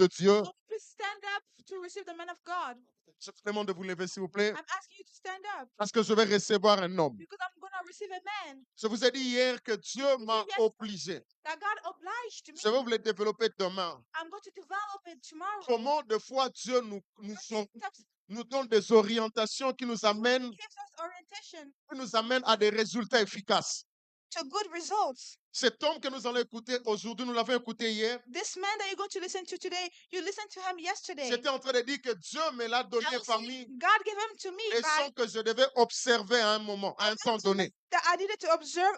de Dieu. So please stand up to receive the man of God. Je vous demande de vous lever, s'il vous plaît, I'm asking you to stand up parce que je vais recevoir un homme. because I'm going to receive a man Je vous ai dit hier que Dieu m'a Yes. obligé. that God obliged me. Je vais vous le développer demain. I'm going to develop it tomorrow. Comment de fois Dieu nous Steps donne des orientations qui nous amènent gives us orientation à des résultats efficaces. to good results. Cet homme que nous allons écouter aujourd'hui, nous l'avons écouté hier. This man that you're going to listen to today, you listened to him yesterday. J'étais en train de dire que Dieu me l'a donné I was parmi saying God gave him to me les by sons que je devais observer à un moment, à un temps donné. that I needed to observe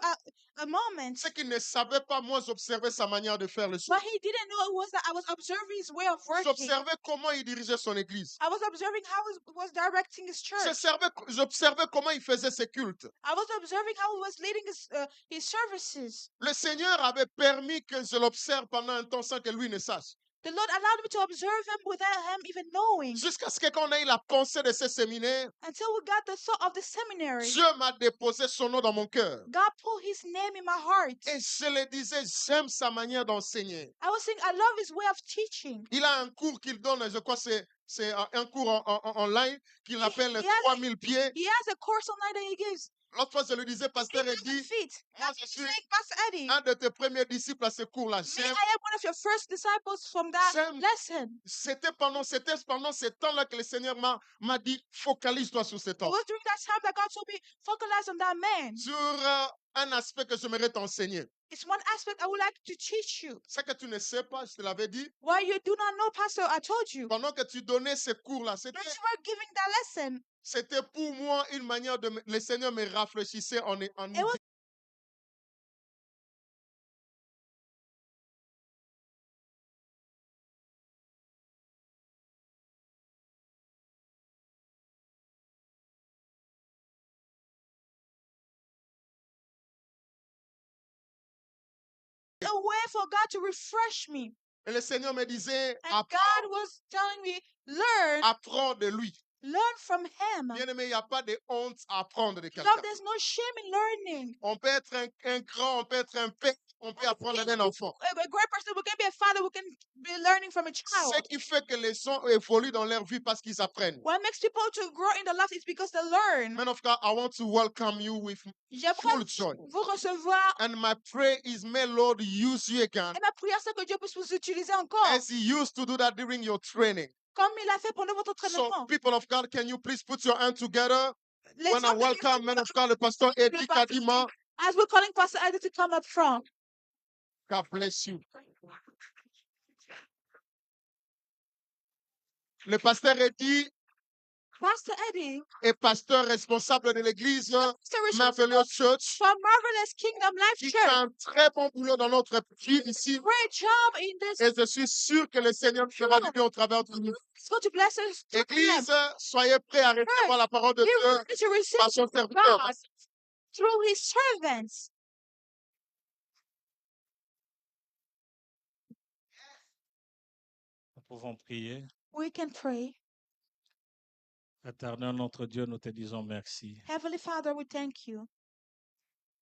a moment. Ce qu'il ne savait pas, moi, j'observais sa manière de faire les choses. What he didn't know was that I was observing his way of working. J'observais comment il dirigeait son église. I was observing how he was directing his church. J'observais comment il faisait ses cultes. I was observing how he was leading his services. Le Seigneur avait permis que je l'observe pendant un temps sans que lui ne sache. The Lord allowed me to observe him without him even knowing. Jusqu'à ce qu'on ait la pensée de ce séminaire, Until we got the thought of the seminary. Dieu m'a déposé son nom dans mon cœur. God put his name in my heart. Et je le disais, j'aime sa manière d'enseigner. I was saying, I love his way of teaching. Il a un cours qu'il donne, je crois que c'est un cours en ligne qu'il appelle les 3000 pieds. He has a course online that he gives. L'autre fois, je le disais, Pasteur Eddy, moi je suis Pastor Eddie, un de tes premiers disciples à ce cours-là. I am one of your first disciples from that lesson. C'était pendant ce temps-là que le Seigneur m'a dit, focalise-toi sur cet It homme. was during that time that God told me, focalize on that man. Sur un aspect que j'aimerais t'enseigner. It's one aspect I would like to teach you. Ce que tu ne sais pas, je te l'avais dit. Why you do not know, Pastor, I told you. Pendant que tu donnais ce cours-là, When you were giving that lesson, c'était pour moi une manière de... Le Seigneur me rafraîchissait en it was a way for God to refresh me. Et le Seigneur me disait, And God was telling me, learn, apprends de lui. learn from him. Bien-aimé, il n'y a pas de honte à apprendre de quelqu'un. Love, there's no shame in learning. On peut être un grand, on peut être un père, on peut apprendre d'un enfant. A great person who can be a father, who can be learning from a child. Ce qui fait que les gens évoluent dans leur vie parce qu'ils apprennent. What makes people to grow in the life is because they learn. Man of God, I want to welcome you with full joy. Vous recevoir. And my prayer is, may Lord use you again. Et ma prière, c'est que Dieu puisse vous utiliser encore. As he used to do that during your training. Comme il a fait pendant votre So, entraînement. people of God, can you please put your hand together? Les When I welcome man of God, the Pastor Eddy Kadima. As we're calling Pastor Eddie to come up front. God bless you. Le pasteur Eddy Pastor Eddie est pasteur responsable de l'église Marvelous Church. from Marvelous Kingdom Life Il fait Church. un très bon boulot dans notre vie ici. Great job in this. Et je suis sûr que le Seigneur fera du bien au travers de nous. It's going to bless us. Église, soyez prêts à recevoir la parole de Be Dieu ready to receive par son serviteur. God through his servants. Nous pouvons prier. We can pray. Éternel notre Dieu, nous te disons merci. Heavenly Father, we thank you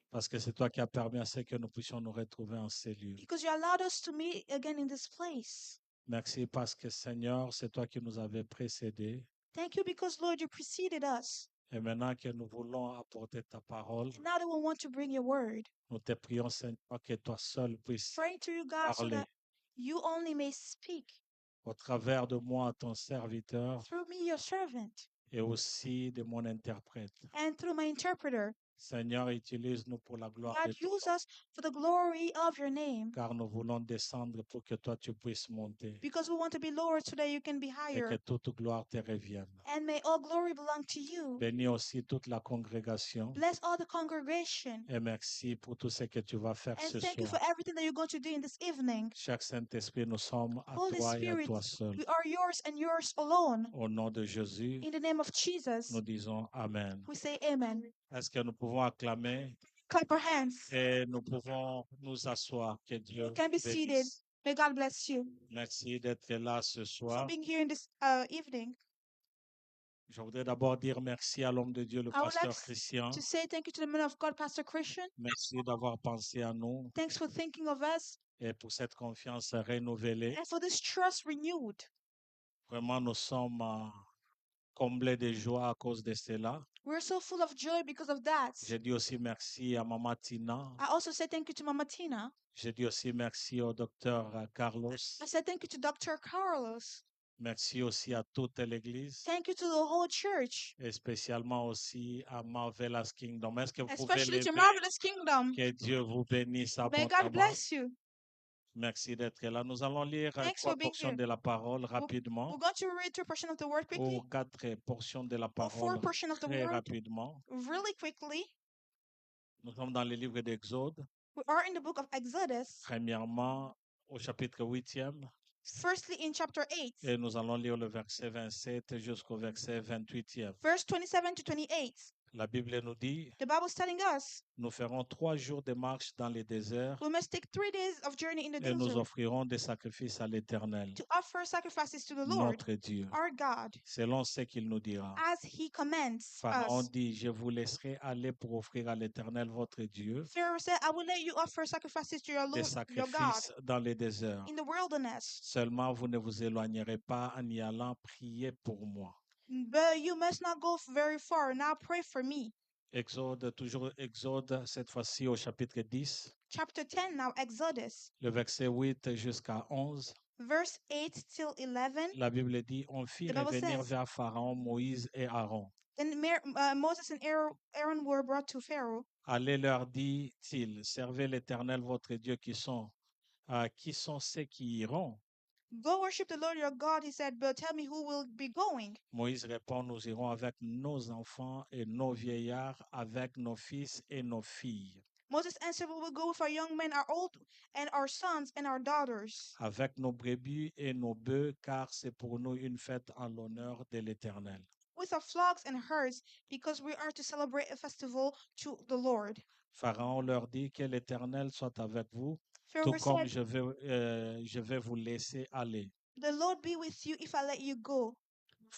Parce que c'est toi qui as permis à ce que nous puissions nous retrouver en ces lieux. because you allowed us to meet again in this place. Merci parce que Seigneur, c'est toi qui nous avais précédés. Thank you because, Lord, you preceded us. Et maintenant que nous voulons apporter ta parole, Now that we want to bring your word, nous te prions, Seigneur, que toi seul puisses praying to you, God, so parler that you only may speak au travers de moi, ton serviteur, through me, your servant, et aussi de mon interprète. and through my interpreter. Seigneur, utilise-nous pour la gloire God, de ton use nom, us for the glory of your name car nous voulons descendre pour que toi tu puisses monter because we want to be lower so that you can be et higher. que toute gloire te revienne. And may all glory belong to you. Bénis aussi toute la congrégation. Bless all the congregation. Et merci pour tout ce que tu vas faire And ce thank you for soir. everything that you're going to do in this evening. Chaque Saint-Esprit, nous sommes à Holy toi et à Spirit, toi seul. we are yours and yours alone. Au nom de Jésus, In the name of Jesus, nous disons Amen. we say amen. Est-ce que nous pouvons acclamer Clap our hands. et nous pouvons nous asseoir? Que Dieu You can be seated. bénisse. May God bless you Merci d'être là ce for soir. being here in this evening. Je voudrais d'abord dire merci à l'homme de Dieu, le I would like pasteur Christian. to say thank you to the man of God, Pastor Christian. Merci d'avoir pensé à nous. Thanks for thinking of us. Et pour cette confiance renouvelée, and for this trust renewed. vraiment, nous sommes comblés de joie à cause de cela. We're so full of joy because of that. Je dis aussi merci à Maman Tina. I also say thank you to Mama Tina. Je dis aussi merci au docteur Carlos. I say thank you to Dr. Carlos. Merci aussi à toute l'Église. Thank you to the whole church, Et spécialement aussi à Marvelous Kingdom. Est-ce que vous pouvez especially to lever? Marvelous Kingdom. Que Dieu vous bénisse May God abondamment. bless you. Merci d'être là. Nous allons lire Thanks trois for being portions here. de la parole rapidement. We're going to read 2 portions of the word quickly, Ou quatre portions de la or 4 parole portions of the très word rapidement. really quickly. Nous sommes dans le livre d'Exode. We are in the book of Exodus, Premièrement, au chapitre 8e. firstly in chapter 8, Et nous allons lire le verset 27 jusqu'au verset 28e. verse 27 to 28. La Bible nous dit, The Bible is telling us nous ferons 3 jours de marche dans le désert we must take 3 days of journey in the et nous desert offrirons des sacrifices à l'Éternel, to offer sacrifices to the Lord, notre Dieu, our God, selon ce qu'il nous dira. as he commands Pharaon us. dit, je vous laisserai aller pour offrir à l'Éternel votre Dieu Pharaoh said, I will let you offer sacrifices to your des Lord, your God, sacrifices dans le désert. in the wilderness. Seulement, vous ne vous éloignerez pas en y allant prier pour moi. But you must not go very far. Now pray for me. Exode, toujours Exode, cette fois-ci au chapitre 10, Chapter 10 now, Exodus, le verset 8 jusqu'à 11. verse 8 till 11. La Bible dit, on fit The Bible revenir says, vers Pharaon Moïse et Aaron. Then Moses and Aaron were brought to Pharaoh. Allez, leur dit-il, servez l'Éternel votre Dieu qui sont ceux qui iront. Go worship the Lord your God, he said, but tell me who will be going. Moïse répond, nous irons avec nos enfants et nos vieillards, avec nos fils et nos filles, Moses answered, We will go with our young men, our old, and our sons and our daughters, avec nos brebis et nos bœufs, car c'est pour nous une fête en l'honneur de l'Éternel. with our flocks and herds, because we are to celebrate a festival to the Lord. Pharaon leur dit que l'Éternel soit avec vous, Pharaoh tout comme said, je vais vous laisser aller, The Lord be with you if I let you go,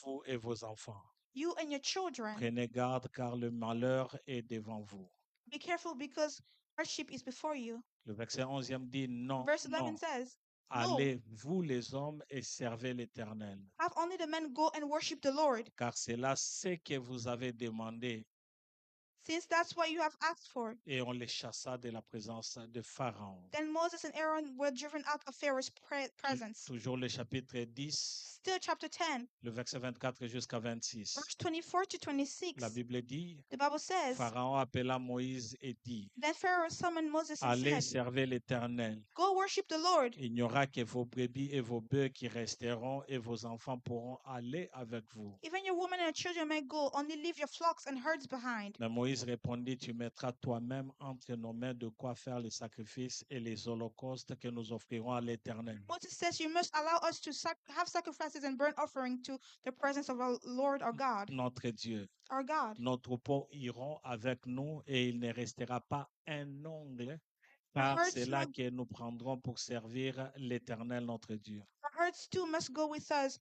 vous et vos enfants. you and your children. Prenez garde, car le malheur est devant vous. Be careful because hardship is before you. Le verset 11e dit, non, Verse non, 11 says, allez, vous les hommes, et servez l'Éternel, Have only the men go and worship the Lord, car c'est là ce que vous avez demandé. since that's what you have asked for. Et on les chassa de la présence de Pharaon. Then Moses and Aaron were driven out of Pharaoh's presence. Toujours le chapitre 10, Still, chapter 10, le verset 24 jusqu'à 26. verse 24 to 26, La Bible dit, the Bible says, Pharaon appela Moïse et dit, Then Pharaoh summoned Moses and allez, said, servez l'Éternel. Go worship the Lord. Il n'y aura que vos brebis et vos bœufs qui resteront, et vos enfants pourront aller avec vous. Even your women and your children may go, only leave your flocks and herds behind. Mais Moïse répondit, tu mettras toi-même entre nos mains de quoi faire les sacrifices et les holocaustes que nous offrirons à l'Éternel. Moses says, You must allow us to have sacrifices and burnt offering to the presence of our Lord, our God. Notre Dieu. Our God. Nos troupeaux iront avec nous et il ne restera pas un ongle, Our car herds, c'est là que nous prendrons pour servir l'Éternel notre Dieu. our herds too must go with us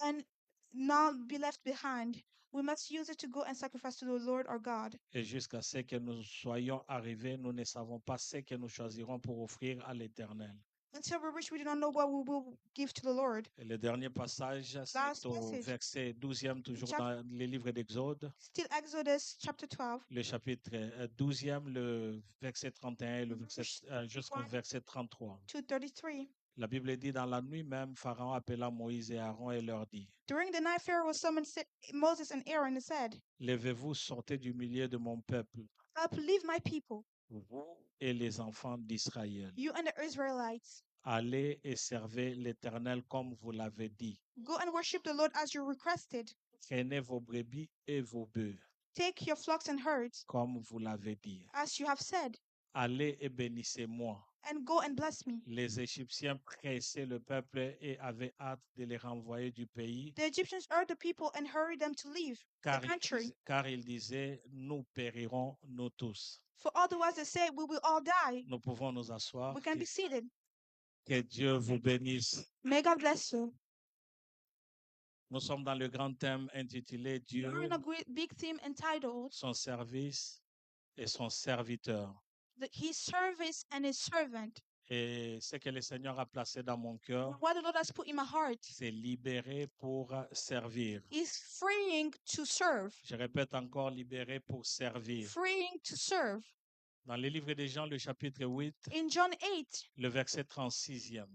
and not be left behind. We must use it to go and sacrifice to the Lord our God. Et jusqu'à ce que nous soyons arrivés, nous ne savons pas ce que nous choisirons pour offrir à l'Éternel. Until we reach, we do not know what we will give to the Lord. Et le dernier passage, c'est Last au passage. verset 12e, toujours Chap- dans les livres d'Exode, Still Exodus chapter 12, le chapitre 12e, le verset 31 et le verset, jusqu'au verset 33. to 33. La Bible dit, dans la nuit même, Pharaon appela Moïse et Aaron et leur dit, During the night, Pharaoh summoned Moses and Aaron and said, levez-vous, sortez du milieu de mon peuple, Up, leave my people, vous et les enfants d'Israël. you and the Israelites. Allez et servez l'Éternel comme vous l'avez dit. Go and worship the Lord as you requested. Prenez vos brebis et vos bœufs, Take your flocks and herds, comme vous l'avez dit. as you have said, Allez et bénissez-moi. and go and bless me. Les Égyptiens pressaient le peuple et avaient hâte de les renvoyer du pays, The Egyptians urged the people and hurried them to leave the country. car ils disaient, nous périrons, nous tous. For otherwise they say, We will all die. Nous pouvons nous asseoir. We can be seated. Que Dieu vous bénisse. May God bless you. Nous sommes dans le grand thème intitulé We Dieu, are in a great big theme entitled son service et son serviteur. His service and his servant. Et ce que le Seigneur a placé dans mon cœur, What the Lord has put in my heart c'est libérer pour servir. is freeing to serve. Je répète encore, libérer pour servir. Freeing to serve. Dans le livre de Jean, le chapitre 8, In John 8, le verset 36e,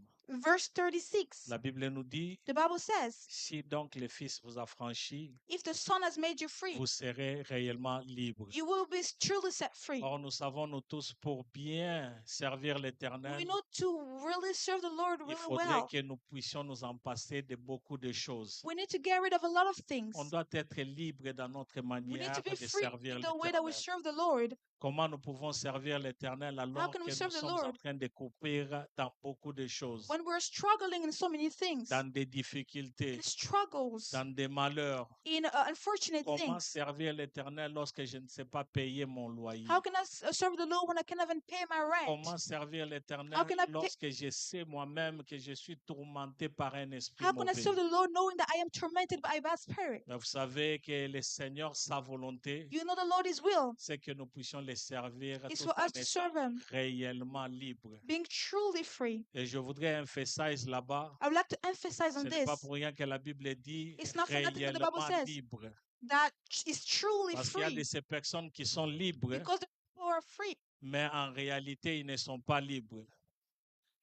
verse 36, la Bible nous dit, the Bible says, si donc le Fils vous a franchi, if the Son has made you free, vous serez réellement libre. you will be truly set free. Or, nous savons, nous tous, pour bien servir We l'Éternel, know to really serve the Lord il really faudrait well. que nous puissions nous en passer de beaucoup de choses. We need to get rid of a lot of things. On doit être libre dans notre We need manière to be de free servir in the way that we l'Éternel. serve the Lord. Comment nous pouvons servir l'Éternel alors can we que nous serve the sommes en Lord? train de courir dans beaucoup de choses, When we're struggling in so many things, dans des difficultés, in struggles, dans des malheurs? in unfortunate Comment things. servir l'Éternel lorsque je ne sais pas payer mon loyer? How can I serve the Lord when I can't even pay my rent? Comment servir l'Éternel How can I pay- lorsque je sais moi-même que je suis tourmenté par un esprit How can I mauvais? serve the Lord knowing that I am tormented by a bad spirit? Mais vous savez que le Seigneur, sa volonté, You know the Lord is will. c'est que nous puissions les servir It's tout for en us to étant serve Him, réellement libres. being truly free. Et je voudrais emphasiser là-bas, I would like to emphasize ce on n'est pas this pour rien que la Bible dit It's not for nothing that the Bible réellement says. libre. that is truly Parce qu'il y a de free ces personnes qui sont libres, because the people are free. mais en réalité, ils ne sont pas libres.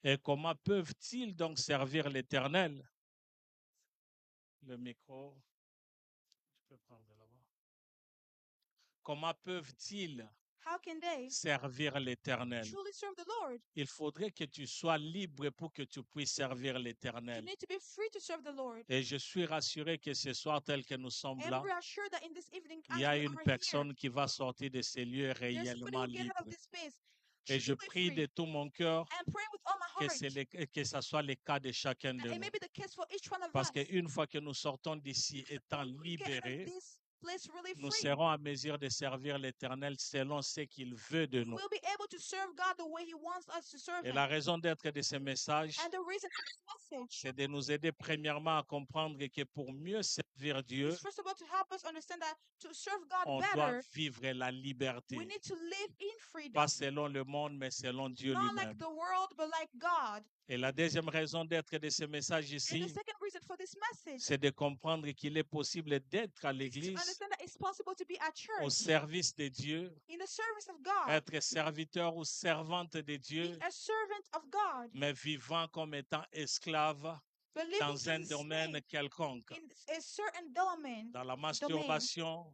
Et comment peuvent-ils donc servir l'Éternel? Le micro, je peux prendre là-bas. Comment peuvent-ils How can they servir l'Éternel? truly serve the Lord? Il faudrait que tu sois libre pour que tu puisses servir You l'Éternel. need to be free to serve the Lord. Et je suis rassuré que ce soir, tel que nous sommes And là, we are sure that in this evening, il as y a we une are here, personne qui va sortir de ces lieux there's somebody réellement who get out libre. of this space Et je truly prie free. de tout mon cœur And praying with all my heart que ça soit le cas de chacun that de it nous. may be the case for each one of Parce us. qu'une fois que nous sortons d'ici étant When we get out of libérés, this place really nous free, serons à mesure de servir l'Éternel selon ce qu'il veut de nous. we'll be able to serve God the way He wants us to serve Et Him. la raison d'être de ce message, And the reason for this message c'est de nous aider premièrement à comprendre que pour mieux servir Dieu, is first of all to help us understand that to serve God on doit better, vivre la we liberté. need to live in freedom. Pas selon le monde, mais selon Dieu Not lui-même. like the world, but like God. Et la deuxième raison d'être de ce message And the ici, second reason for this message c'est de comprendre qu'il est possible d'être à is to l'église, understand that it's possible to be at au church, service de Dieu, in the service of God, être serviteur ou servante de Dieu, being a servant of God, mais vivant comme étant esclave but living dans un as a domaine slave quelconque, in a certain domain, dans la masturbation,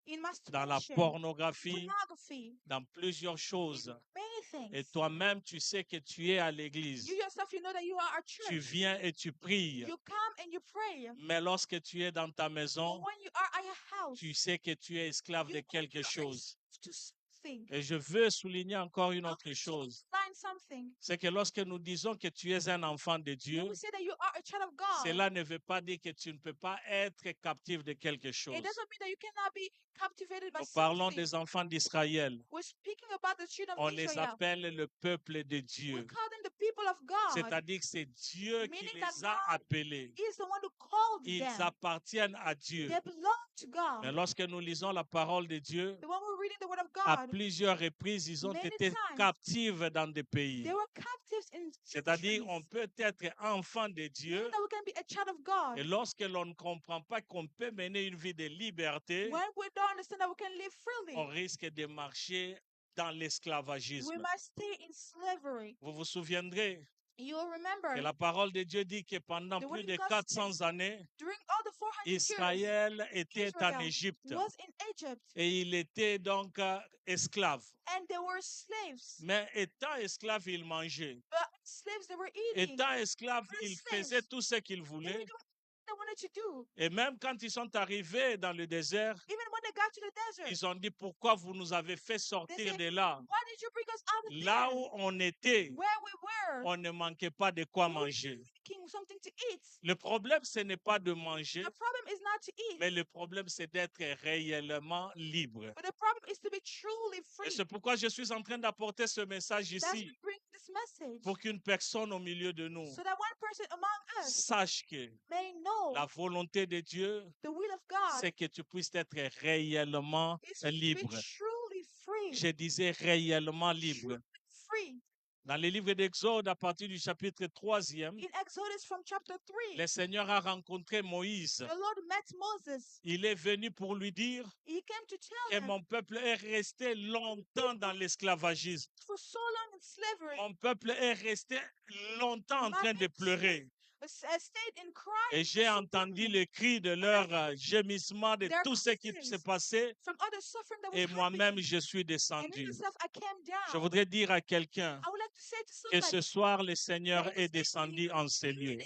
in dans la masturbation, pornographie, pornography, dans plusieurs choses. many Et things. toi-même, tu sais que tu es à l'église. You yourself, you know that you are at Tu church. viens et tu pries. You come and you pray. Mais lorsque tu es dans ta But maison, when you are at your house, tu sais que tu es esclave de you quelque are chose. to something. Et je veux souligner encore une I autre want to chose. underline something. C'est que lorsque nous disons que tu es un enfant de Dieu, When we say that you are a child of God, cela ne veut pas dire que tu ne peux pas être captif de quelque it chose. doesn't mean that you cannot be captivated by Nous parlons something. des enfants d'Israël. We're speaking about the children On of les Israel. appelle le peuple de We Dieu. call them the people of God. C'est-à-dire que c'est Dieu qui Meaning that les a God appelés. He is the one who called Ils them. appartiennent à Dieu. They belong to Mais God. lorsque nous lisons la parole de Dieu, The one we're reading the word of à God, plusieurs reprises, ils ont many été times, captifs dans des pays. they were captives in C'est-à-dire, countries. on peut être enfant de Dieu Meaning that we can be a child of God. et lorsque l'on ne comprend pas qu'on peut mener une vie de liberté, When we don't understand that we can live on freely, risque de marcher dans we l'esclavagisme. must stay in slavery. Vous vous souviendrez You will remember que la parole de Dieu dit que pendant the plus word de of God 400 says, années, during all the 400 years, Israël était en Israel Égypte was in Egypt et il était donc esclave. and they were slaves. Mais étant esclave, il mangeait. But slaves, they were eating. Étant esclave, Were il slaves. faisait tout ce qu'il They were voulait. doing what they wanted to do. Et même quand ils sont arrivés dans le désert, Even when they got to the desert, ils ont dit pourquoi vous nous avez fait sortir said, de là. why did you bring us out of Là there? où on était, Where we were, on ne manquait pas de quoi we were manger. looking something to eat. Le problème, ce n'est pas de manger, The problem is not to eat, mais le problème, c'est d'être réellement libre. but the problem is to be truly Et free. c'est pourquoi je suis en train d'apporter ce message That's why ici, we bring this message, pour qu'une personne au milieu de nous so that one person among us sache que may know la volonté de Dieu, the will of God c'est que tu puisses être réellement is for you to be libre. truly free. Je disais réellement libre. Free. Dans les livres d'Exode, à partir du chapitre 3e, In Exodus from chapter 3, le Seigneur a rencontré Moïse. the Lord met Moses. Il est venu pour lui dire He came to que tell him, mon peuple est resté longtemps dans l'esclavagisme. for so long in slavery, Mon peuple est resté longtemps en train de pleurer. stayed in crying Et j'ai for so entendu long les cris de leur gémissement, de Their tout ce qui cries s'est passé. from all the suffering that was Et moi-même, happening. je suis And in descendu. myself, I came Je down. voudrais dire à quelqu'un I would like to say to que somebody ce soir, le Seigneur that est in this descendu evening, en ces lieux.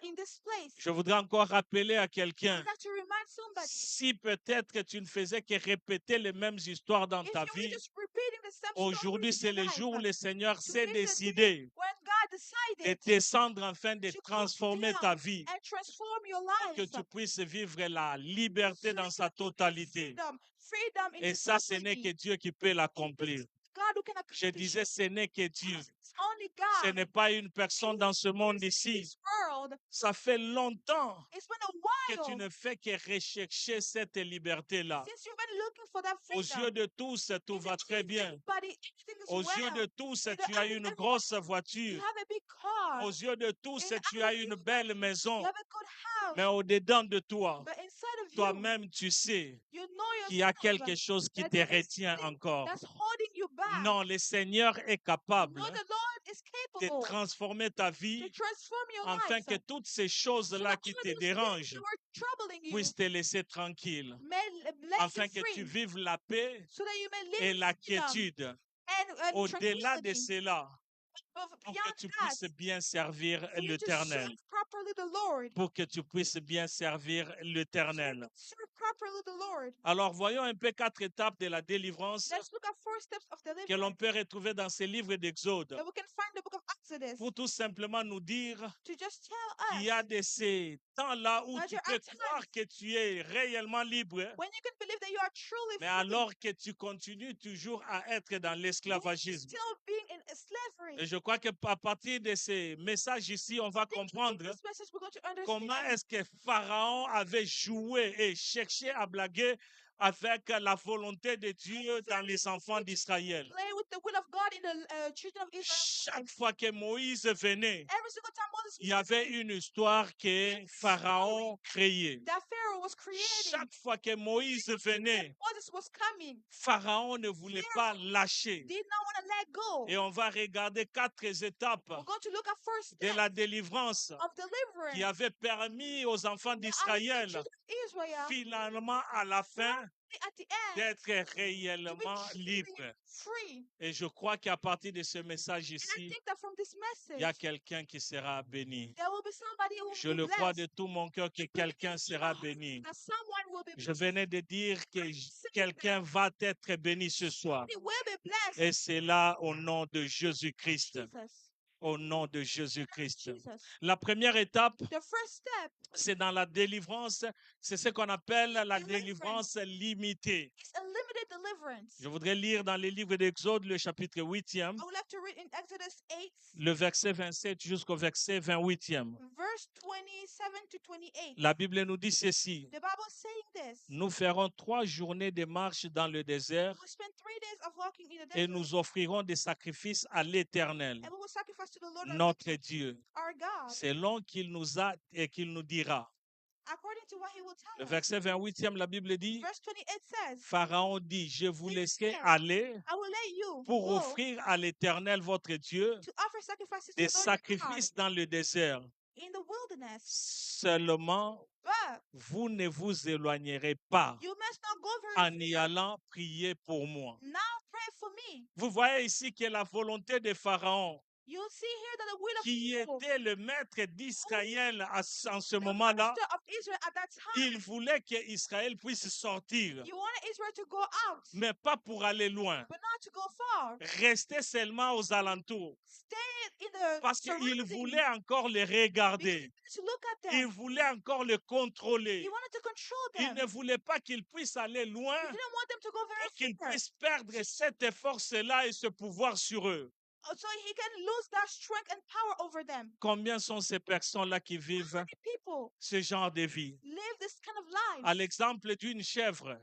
in this place, Je voudrais encore rappeler à I quelqu'un, would like to remind somebody, si peut-être que tu ne faisais que répéter les mêmes histoires dans if ta you were vie, just repeating the same aujourd'hui stories c'est in your le life, jour où le Seigneur s'est today is the day décidé when God de decided descendre afin de to come transformer ta down vie and transform your pour que life tu puisses vivre la liberté dans sa totalité. freedom in Et its ça, ce n'est que totality. Dieu qui peut l'accomplir. God who can Je accomplish disais, it. ce n'est que Dieu. It's only Ce God. n'est pas une personne dans ce monde In ici. this world, Ça fait longtemps it's been a que tu while ne fais que rechercher cette liberté-là. since you've been looking for that Aux freedom. yeux de tous, tout In the va très eyes of bien. everybody, everything is Aux yeux de well. tous, In the tu as eyes of une everyone, grosse you voiture. have a big car. Aux yeux de tous, In the tu eyes as of une everyone, belle you maison. have a good Mais house. au-dedans de toi, But inside of you, toi-même, tu sais you know qu'il y a yourself quelque chose qui that te there is retient something encore. that's holding you back. Non, le Seigneur est capable No, the Lord is de capable transformer ta to vie transform your afin life que toutes ces so choses-là that qui all te those things dérangent that were troubling you puissent te laisser tranquille, may let afin you que tu free, vives la paix so that you may et live la in freedom quiétude. and Au-delà de tranquility. cela, But pour que beyond tu that, puisses bien servir for you to l'Éternel. serve properly the Lord, Pour que tu puisses bien servir l'Éternel. serve properly the Lord. Alors, voyons un peu 4 étapes de la délivrance Let's look at 4 steps of que deliverance l'on peut retrouver dans ces livres d'Exode. that we can find in the book of Exodus Pour tout simplement nous dire to just tell qu'il y a us de ces temps-là où that tu there peux are croire times que tu es réellement libre, when you can believe that you are truly mais free, alors que tu continues toujours à être dans but you're l'esclavagisme. still being in slavery. Et je crois qu'à partir de ces messages ici, on va I think in comprendre this message we're going to comment understand est-ce que Pharaon avait joué et cherché à blaguer avec la volonté de Dieu dans les enfants d'Israël. play with the will of God in the children of Israel. Chaque fois que Moïse venait, Every single time Moses il y avait une histoire que Pharaon créait. that Pharaoh was creating, Chaque fois que Moïse venait, Moses was coming, Pharaon ne voulait pas lâcher. did not want to let go. Et on va regarder 4 étapes We're going to look at first de step la délivrance of deliverance qui avait permis aux enfants that allowed the d'Israël, children of Israel finalement, à la fin, at the end d'être to be réellement truly libres. free. Et je crois qu'à partir de ce message And I ici, think that from this il y a message, quelqu'un qui sera béni. there will be somebody who Je will be le crois de blessed. tout mon cœur que quelqu'un sera béni. That someone will be Je blessed. venais de dire que quelqu'un va être béni ce soir. He will be blessed. Et c'est là au nom de Jésus-Christ. Jesus. Au nom de Jésus-Christ. Jesus. La première étape, The first step c'est dans la délivrance. C'est ce qu'on appelle la Deliverance. délivrance limitée. is a limited deliverance. Je voudrais lire dans les livres d'Exode, le chapitre 8e, I would like to read in Exodus 8, le verset 27 jusqu'au verset 28e. verse 27 to 28. La Bible nous dit ceci. The Bible is saying this. Nous ferons 3 journées de marche dans le désert We spend 3 days of walking in the et desert, nous offrirons des sacrifices à l'Éternel, and we will sacrifice to the Lord notre Dieu, our God, selon qu'il nous a et qu'il nous dira. according to what he will Le tell us. verset 28e, la Bible dit, Verse 28 says, Pharaon dit, je vous He laisserai said, aller I will let you pour go offrir à l'Éternel votre Dieu to offer sacrifices to des the Lord your God sacrifices dans le désert. in the wilderness. Seulement, But vous ne vous éloignerez pas you must not go very en y allant prier pour moi. Now pray for me. Vous voyez ici que la volonté de Pharaon, You see here that the will of qui people, était le maître d'Israël en ce the moment-là, master of Israel at that time, il voulait qu'Israël puisse sortir, you wanted Israel to go out, mais pas pour aller loin. but not to go far. Rester seulement aux alentours, Stay in the parce qu'il surroundings, voulait encore les because regarder. you need to look at Il them. voulait encore le contrôler. You wanted to control Il them. ne voulait pas qu'il puisse aller loin You didn't want them to go pour very qu'il far, puisse perdre cette force-là et ce pouvoir sur eux. so he can lose that strength and power over them. Combien sont ces personnes-là qui How vivent many people ce genre de vie? live this kind of À life? l'exemple d'une chèvre,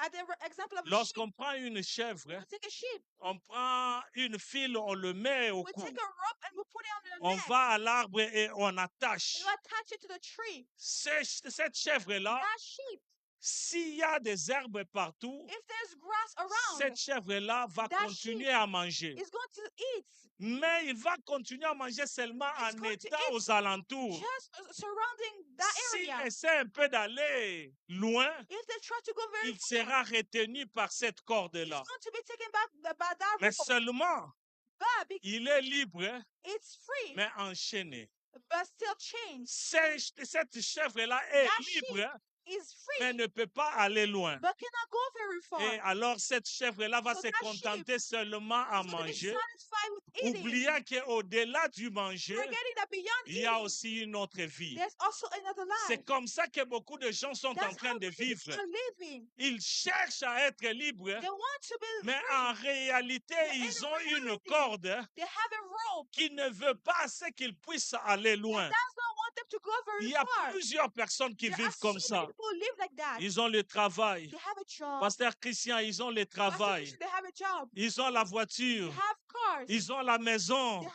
At the example of a sheep, Lorsqu'on prend une chèvre, we take a sheep, on prend une file, on le met au we cou. take a rope and we put it on the On neck, va à l'arbre et on attache. and we attach it to the tree. Cette chèvre-là, That sheep, s'il y a des herbes partout, if there's grass around, cette chèvre-là va that continuer sheep à manger. is going to eat Mais il va continuer à manger seulement It's en going to étant eat aux alentours. just surrounding that S'il area. essaie un peu d'aller loin, If they try to go very il far, sera retenu par cette he's corde-là. going to be taken back by that Mais rope. seulement, But il est libre, it's free, mais enchaîné. but still chained. Cette chèvre-là est That sheep libre, is mais free, ne peut pas aller loin. but cannot go very far. Et alors, cette chèvre-là va So se that contenter seulement à It's going to be manger, satisfied with eating, oubliant qu'au-delà du manger, forgetting that beyond il y a eating, aussi une autre vie. there's also another C'est life. comme ça que beaucoup de gens sont en That's train how de many vivre. people are living. Ils cherchent à être libres, They want to be mais free. en réalité, But in ils ont une reality, corde They have a rope qui ne veut pas ce qu'ils puissent aller that loin. does not want them to go Il very y a far. plusieurs personnes qui There are vivent so comme many ça. people who live like that. Ils ont le travail. They have a job. Pasteur Christian, ils ont le Pastor travail. Christian, they have a job. Ils ont la They voiture. have cars. Ils ont la maison. They have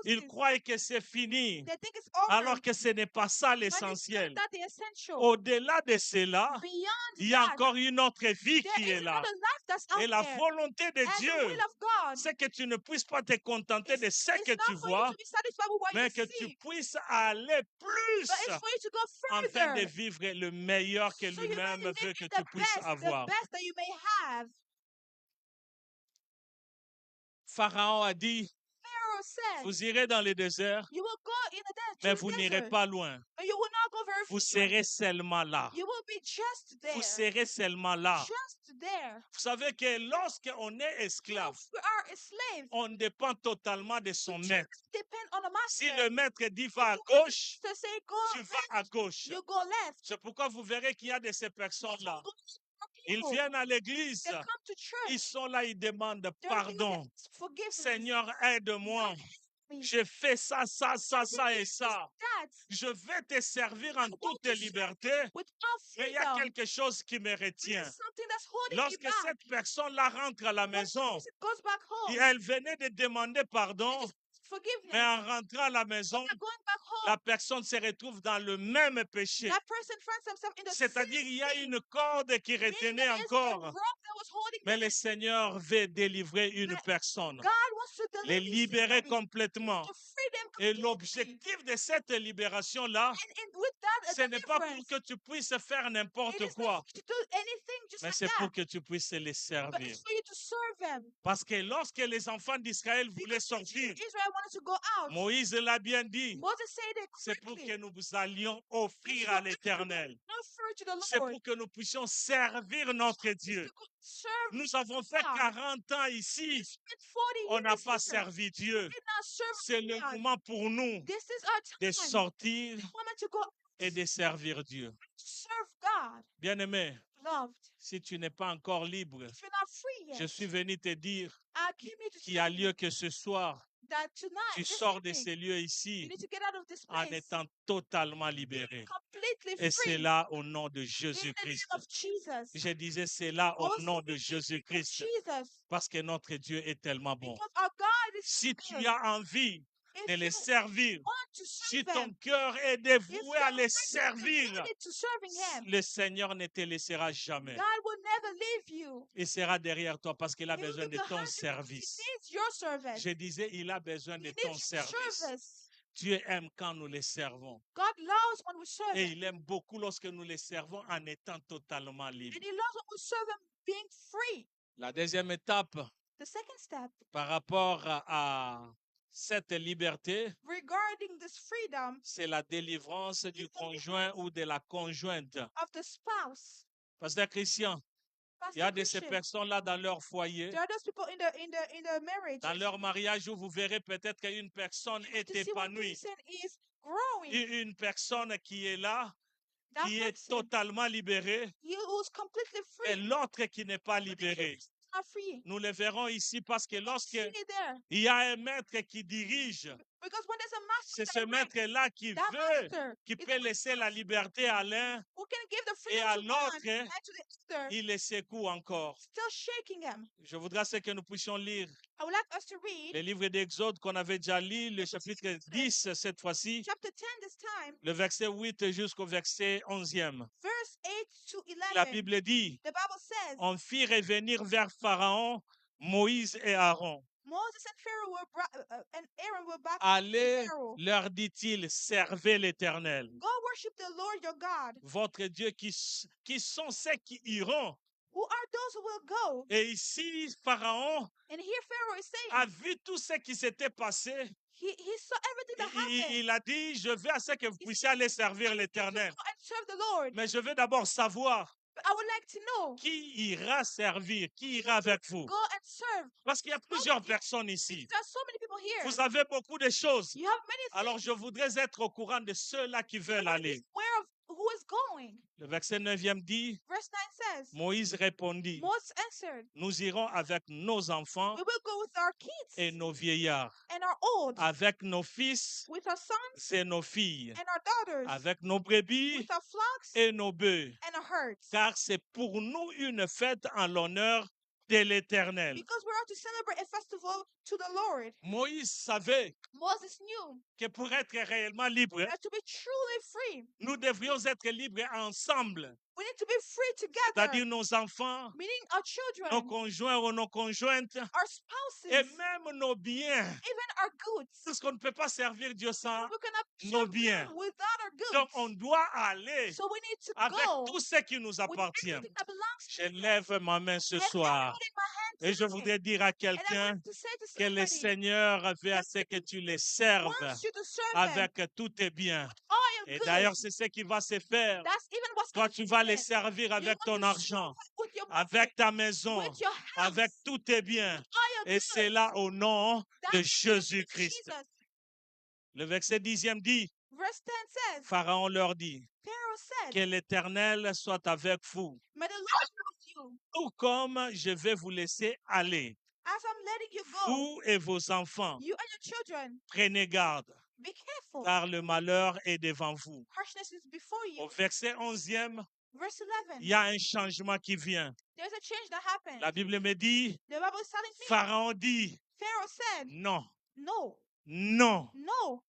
Ils houses. croient que c'est fini, They think it's over. alors que ce n'est pas ça When it's l'essentiel. not the essential. Au-delà de cela, Beyond il y a that, encore une autre vie there qui is est là. another life that's out Et la there. volonté de And the Dieu, will of God c'est que tu ne puisses pas te contenter de ce is que not tu for you vois, to be satisfied with what mais you que see, tu puisses aller plus but it's for you to go afin de further. vivre le meilleur que So you may lui-même live veut in que the tu puisses best avoir. that you may have. Pharaon a dit, Pharaoh said, vous irez dans le désert, you will go in the mais to vous the n'irez desert, pas loin. but you will not go very Vous far. serez seulement là. You will be just there. Vous serez seulement là. Just there. Vous savez que lorsqu'on est esclave, If we are a slave, on dépend totalement de son we maître. depend on a master. Si le maître dit va à gauche, To say go tu vas left, à gauche. you go left. C'est pourquoi vous verrez qu'il y a de ces personnes-là. Ils People, viennent à l'église, they come to church. ils sont là, ils demandent They're pardon. thinking, forgiveness. Seigneur, aide-moi. Me. Je fais ça, ça, ça, ça et ça. That Je vais te servir en want toute to serve liberté, without mais il y a freedom. quelque chose qui me retient. There's something that's holding Lorsque me back. cette personne-là rentre à la When maison, it goes back home, et elle venait de demander pardon, forgiveness. mais en rentrant à la maison, When they're going back home, la personne se retrouve dans le même péché. that person finds themselves in the C'est-à-dire, il y a same une corde qui meaning retenait there is a encore. rope that was holding Mais them. le Seigneur veut délivrer une But personne, God wants to les deliver libérer somebody, complètement. to free them Et completely. l'objectif de cette libération-là, With that ce n'est pas pour deliverance, que tu puisses faire it n'importe is quoi, not to do anything just mais like c'est that, pour que tu puisses les but servir. it's for you to serve them. Parce que lorsque les enfants d'Israël voulaient Because sortir, Israel wanted to go out. Moïse l'a bien dit, Moses said it c'est pour quickly. que nous allions offrir à l'Éternel. Offer to the C'est Lord. pour que nous puissions servir notre Dieu. To serve Nous avons fait God. 40 ans ici, spent 40 on n'a years pas here. servi Dieu. Did not serve C'est le God. moment pour nous This is our de time. sortir Woman to go et de servir Dieu. to serve God. Bien-aimé, Loved. si tu n'es pas encore libre, If you're not free yet, je suis venu te dire I came here to qu'il y a tell you lieu que ce soir, that tonight, tu this sors de evening, ces lieux you ici need to get out of this en place étant totalement libéré. completely Et free c'est là au nom de in the Jésus-Christ. name of Jesus. Je disais, c'est là au Also nom in de the name of Jésus-Christ, Jesus. parce que notre Dieu est tellement bon. Because our God is Si good. tu as envie de If les you servir, want to si serve ton them, cœur est if dévoué à your les heart is servir, committed to serving Him, le Seigneur ne te laissera jamais. God will never leave you. Il sera derrière toi parce qu'il a He will besoin be de ton behind you because service. He needs your service. Je disais, il a besoin He de needs ton your service. service. Dieu aime quand nous les servons. God loves when we serve Et Him. il aime beaucoup lorsque nous les servons en étant totalement libres. And He loves when we serve Him being free. La deuxième étape The second step par rapport à cette liberté, regarding this freedom c'est la délivrance du conjoint ou de la conjointe. of the spouse. Pasteur Christian, il y Pastor a de ces Christian, personnes-là dans leur foyer, there are those people in the marriage dans leur mariage où vous verrez peut-être qu'une personne est to see one épanouie, person is growing. une personne qui est là, That qui est person, totalement libérée, who's completely et free, l'autre qui n'est pas but the libérée. other is not free. Nous le verrons ici parce que lorsque See it there. il y a un maître qui dirige Because when there's a master C'est ce direct, maître-là qui that veut, master qui is peut laisser la liberté à l'un who can give the et freedom à to one l'autre, and to the other, il les secoue encore. still shaking him. Je voudrais que nous puissions lire I would like us to read le livre d'Exode qu'on avait déjà lu, le chapitre 10 cette fois-ci, chapter 10 this time, le verset 8 jusqu'au verset 11e. verse 8 to La 11. Bible dit, The Bible says, on fit revenir vers Pharaon Moïse et Aaron. Moses and Pharaoh were and Aaron were back to Allez, Pharaoh. leur dit-il, servez l'Éternel, Go worship the Lord your God. votre Dieu qui sont ceux qui iront. Who are those who will go? Et ici, Pharaon And here Pharaoh is saying, a vu tout ce qui s'était passé. he saw everything that happened. Il a dit, je veux à ce que vous puissiez aller servir l'Éternel. Go and serve the Lord. Mais je veux d'abord savoir But I would like to know qui ira servir, qui ira avec vous. go and serve. Parce qu'il y a plusieurs personnes ici. There are so many people here. Vous avez beaucoup de choses. You have many Alors things. je voudrais être au courant de ceux-là qui veulent aller. Aware of who is going. Le verset 9e dit, Verse 9 says, Moïse répondit, Moses answered, nous irons avec nos enfants we will go with our kids et nos vieillards, and our old, avec nos fils with our sons et nos filles, and our daughters, avec nos brebis with our flocks et nos bœufs, and our herds. car c'est pour nous une fête en l'honneur de l'Éternel. Because we're out to celebrate a festival to the Lord. Moïse savait Moses knew que pour être réellement libre, that to be truly free, nous devrions être libres ensemble, we need to be free together, c'est-à-dire nos enfants, meaning our nos children, conjoints ou nos conjointes, our spouses, et même nos biens, even our goods. parce qu'on ne peut pas servir Dieu sans We cannot nos serve biens. them without our goods. Donc on doit aller So we need to avec go tout ce qui nous with appartient. everything that belongs to Je us. lève ma main ce And soir I'm holding my hand et je today. voudrais dire à And I quelqu'un want to say to que le somebody, Seigneur veut à ce que tu les serves wants you to serve them avec tous tes biens. all your Et goods. d'ailleurs, c'est ce qui va se faire. That's even what's Toi, going tu to vas les happen. servir You avec want ton to argent, serve with your money, avec ta maison, with your house, avec tous tes biens. all your Et goods. c'est là au nom de That's Jésus-Christ. Jesus. Le verset 10e dit, Verse 10 says, Pharaon leur dit, Pharaoh said, que l'Éternel soit avec vous, may the Lord be with you tout comme je vais vous laisser aller. as I'm letting you go. Vous et vos enfants, You and your children, prenez garde, be careful. car le malheur est devant vous. Harshness is before you. Au verset 11e, Verse il 11, y a un changement qui vient. there's a change that happened. La Bible me dit, The Bible is telling me, Pharaon dit, Pharaoh said, non, no, non, no,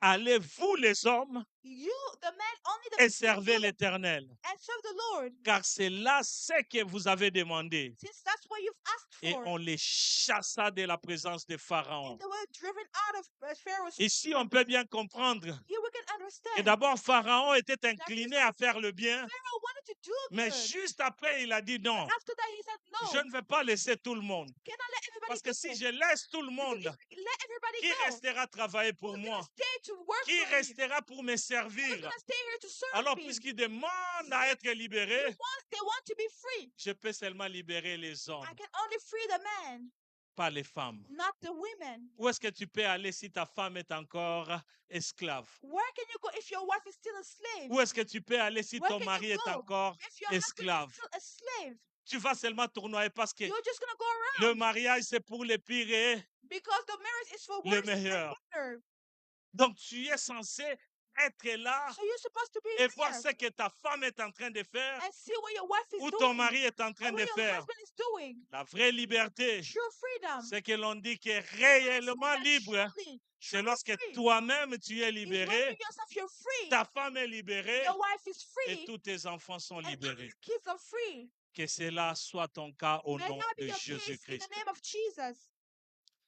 allez vous les hommes you, the men, only the et men, servez go l'Éternel, and serve the Lord, car c'est là ce que vous avez demandé. since that's what you've asked Et for. on les chassa de la présence de Pharaon. And they were driven out of Pharaoh's. Ici, on peut bien comprendre Here we can understand. que d'abord, Pharaon était incliné à faire le bien, Pharaoh wanted to do mais good. juste après, il a dit non, After that, he said, no, je ne vais pas laisser tout le monde. cannot let everybody Parce que go. si je laisse tout le Because monde, if you let everybody qui go, restera travailler pour who's moi? gonna stay to work Qui for me? restera pour me Who's servir? gonna stay here to serve Alors, me? puisqu'il demande à être libéré, They want to be free. je peux seulement libérer les hommes, I can only free the men, pas les femmes. not the women. Où est-ce que tu peux aller si ta femme est encore esclave? Where can you go if your wife is still a slave? Où est-ce que tu peux aller si Where ton can mari you est go encore if your husband esclave? is still a slave? Tu vas seulement tournoyer parce que You're just gonna go le around mariage, c'est pour les pires et because the marriage is for le worse and meilleur. better. Donc, tu es censé être là So you're supposed to be et voir there ce que ta femme est en train de faire and see what your wife is ou ton doing, mari est en train or de what your faire. husband is doing. La vraie liberté, True freedom. c'est que l'on dit que réellement libre, Truly, c'est lorsque free toi-même tu es is when libéré, you yourself you're free, ta femme est libérée your wife is et free, tous tes enfants sont and libérés. your kids are free. Que cela soit ton cas au May nom that be de your case in Jésus-Christ. the name of Jesus.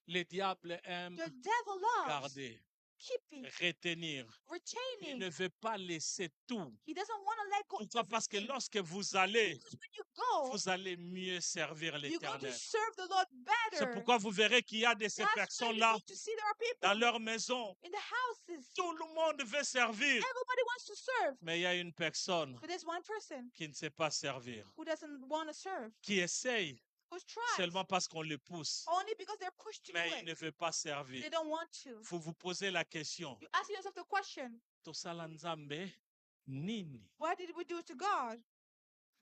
Le diable aime The devil loves garder, keeping, retenir. Il ne retaining. veut pas laisser tout. He doesn't want to let go. Pourquoi? Parce que everything. lorsque vous allez, Because when you go, vous allez mieux servir you're going to l'Éternel. serve the Lord C'est better. pourquoi vous verrez qu'il y a de ces That's why you personnes-là need to see there are dans people leur maison. in the houses. Tout le monde veut servir, Everybody wants to serve, mais il y a une personne but there's one person qui ne sait pas servir, who doesn't want to serve, qui essaye who's tried seulement parce qu'on le pousse, only because they're pushed to do mais il ne it. veut pas servir. They don't want to. Il faut vous poser la question. You ask yourself the question, Tosala nzambe nini? why did we do it to God?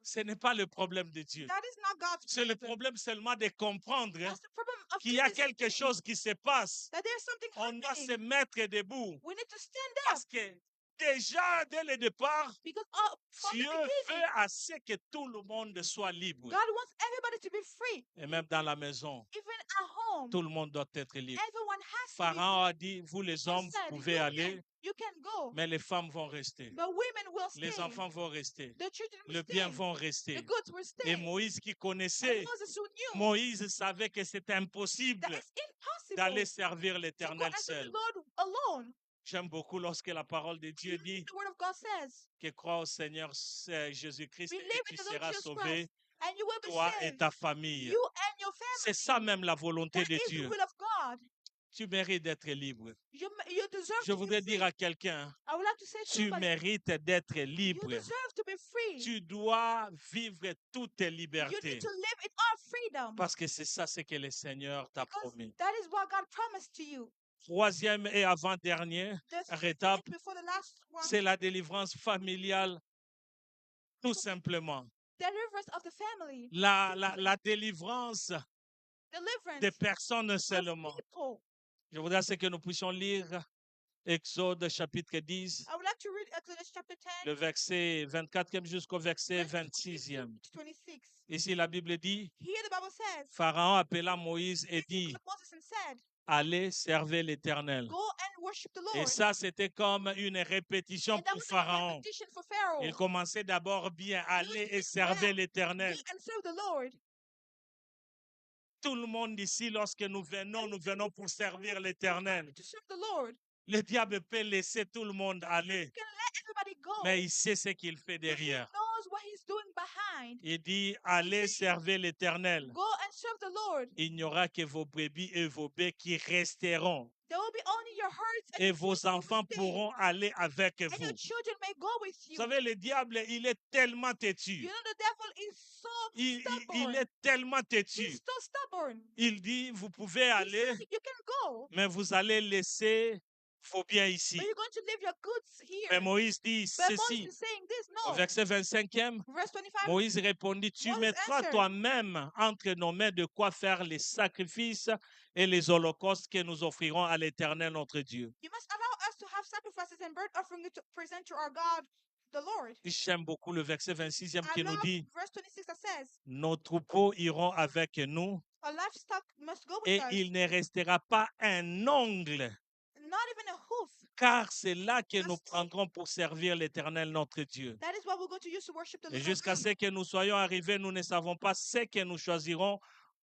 Ce n'est pas le problème de Dieu. That is not God's C'est le problem. problème seulement de comprendre That's the problem of qu'il y a understanding quelque chose qui se passe. that there's something On doit se happening. mettre debout. We need to stand up Parce que déjà, dès le départ, because from the Dieu fait beginning, à ce que tout le monde soit libre. God wants everybody to be free. Et même dans la maison, Even at home, tout le monde doit être libre. everyone has to be Pharaon a dit, vous les free. hommes, God said, vous pouvez aller, you can go, mais les femmes vont rester. but women will stay. Les enfants vont rester. The children will Les biens stay. vont The rester. goods will stay. Et Moïse qui And connaissait, Moses who knew Moïse savait que c'était that impossible it's impossible d'aller servir to go l'Éternel and serve seul. the Lord alone. J'aime beaucoup lorsque la parole de Dieu dit The word of God says, que crois au Seigneur Jésus-Christ et believe tu in the Lord seras Jesus sauvé, Christ, and you will be toi et saved. ta famille. You and your C'est ça family. même la volonté That de is the Dieu. will of God. Tu mérites d'être libre. You deserve Je to be voudrais free. dire à quelqu'un, I would like to say to tu somebody, mérites d'être you libre. deserve to be free. Tu dois vivre toutes tes You libertés. need to live in all freedom. Parce que c'est ça ce que le Seigneur t'a Because promis. that is what God promised to you. Troisième et avant-dernière The étape, fifth before the last one, c'est la délivrance familiale, tout simplement. deliverance of the family. La délivrance Deliverance des personnes of seulement. people. Je voudrais que nous puissions lire Exode chapitre 10, I would like to read Exodus chapter 10, le verset 24e jusqu'au verset verses 26e. 22 to 26. Ici, la Bible dit, Here the Bible says, Pharaon appela Moïse et "This is dit, what Moses and said, allez servir l'Éternel. go and worship the Et Lord." ça, c'était comme une répétition And that pour was like a Pharaon. repetition for Pharaoh. Il commençait d'abord bien, allez et did servez well. l'Éternel. Go and serve the Lord. Tout le monde ici, lorsque nous venons pour servir l'Éternel. To serve the Lord. Le diable peut laisser tout le monde aller, You can let everybody go. mais il sait ce qu'il fait But he derrière. knows what he's doing behind. Il dit, allez servir l'Éternel. Go and serve the Lord. Il n'y aura que vos brebis et vos bœufs qui resteront. There will be only your herds and Et your vos sheep will enfants stay. pourront aller avec And vous. your children may go with Vous you. savez, le diable, il est tellement têtu. You know the devil is so Il stubborn. est tellement têtu. He's so stubborn. Il dit, vous pouvez He aller, says you can go, mais vous allez laisser vos biens ici. but you're going to leave your goods here. Mais Moïse dit But Moses ceci. is saying this, Au no. verset 25e, Verse 25, Moïse répondit, tu Moses mettras answered, toi-même entre nos mains de quoi faire les sacrifices et les holocaustes que nous offrirons à l'Éternel notre Dieu. you must allow us to have sacrifices and burnt offerings to present to our God, the Lord. J'aime beaucoup le verset 26e I qui nous love dit, verse 26 that says, nos troupeaux iront avec nous a livestock must go with et us, il ne restera pas un ongle, not even a hoof. car c'est là que nous Just- prendrons pour servir l'Éternel notre Dieu. That is what we're going to use to worship the Et Lord. jusqu'à ce que nous soyons arrivés, nous ne savons pas ce que nous choisirons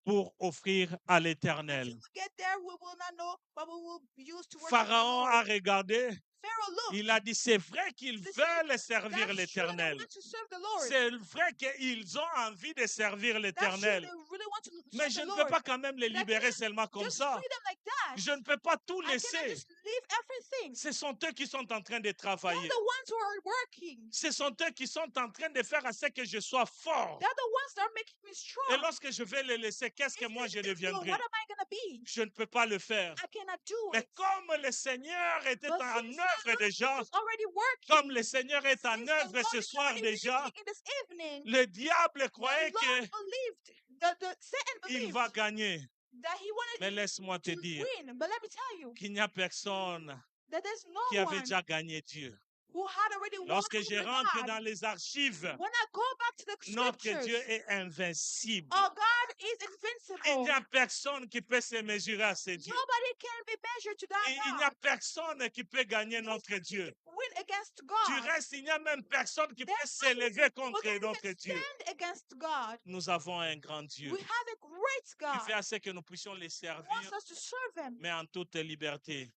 pour offrir à l'Éternel. Until we get there, we will not know what we will use to worship Pharaon the a Lord. regardé, Pharaoh looked. il a dit, c'est vrai qu'ils They veulent That's servir true, they l'Éternel. want to serve the Lord. C'est vrai qu'ils ont envie de servir That's true, l'Éternel. they really want to Mais serve je the ne peux Lord. pas quand même les But I libérer cannot seulement comme just ça. free them like that. Je ne peux pas tout I cannot laisser. just leave everything. Ce sont eux qui sont en train de They're travailler. the ones who are working. Ce sont eux qui sont en train de faire à ce que je sois fort. They're the ones that are making me Et strong. lorsque je vais les laisser, qu'est-ce que If moi they je let me go, deviendrai? what am I going to be? Je ne peux pas le faire. I cannot do Mais it. comme le Seigneur était But en since œuvre God déjà, is already working, comme le Seigneur est en since the œuvre Lord ce is soir already déjà, working in this evening, le diable the croyait Lord believed, Satan qu'il believed va gagner. that he Mais wanted laisse-moi te to dire win. But let me tell you qu'il n'y a personne that there's qui no avait one déjà gagné Dieu. who had already won Lorsque je over rentre God. dans les archives, When I go back to the notre scriptures, Dieu est invincible. our God is Il invincible. n'y a personne qui peut se mesurer à ce Dieu. Nobody can be measured to that Il n'y a God. personne qui peut gagner notre Dieu. Win against Du God. reste, il n'y a même personne qui peut There's s'élever We contre can't notre even Dieu. stand against God. Nous avons un grand Dieu We have a great qui God. fait assez que nous puissions les Who servir, wants us to serve Him. mais en toute liberté.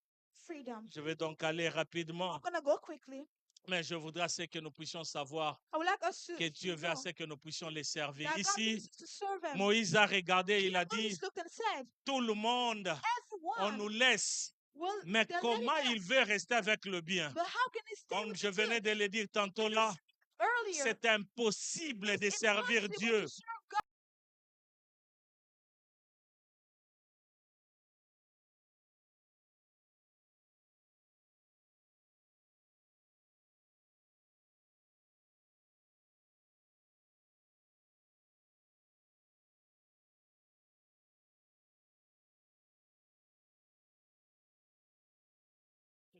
Freedom. Je vais donc aller rapidement, I'm gonna go quickly. mais je voudrais assez que nous puissions savoir I would like us to que Dieu veut know assez que nous puissions les servir. that God Ici, wants us to serve Him. Moïse a regardé, il a Here dit, Moses looked and said, tout le monde, on nous everyone laisse. will Mais they're comment letting il us, veut rester avec le bien? but how can he stay Comme with je the venais good? de le dire tantôt là, Earlier, c'est impossible de it's servir impossible Dieu to serve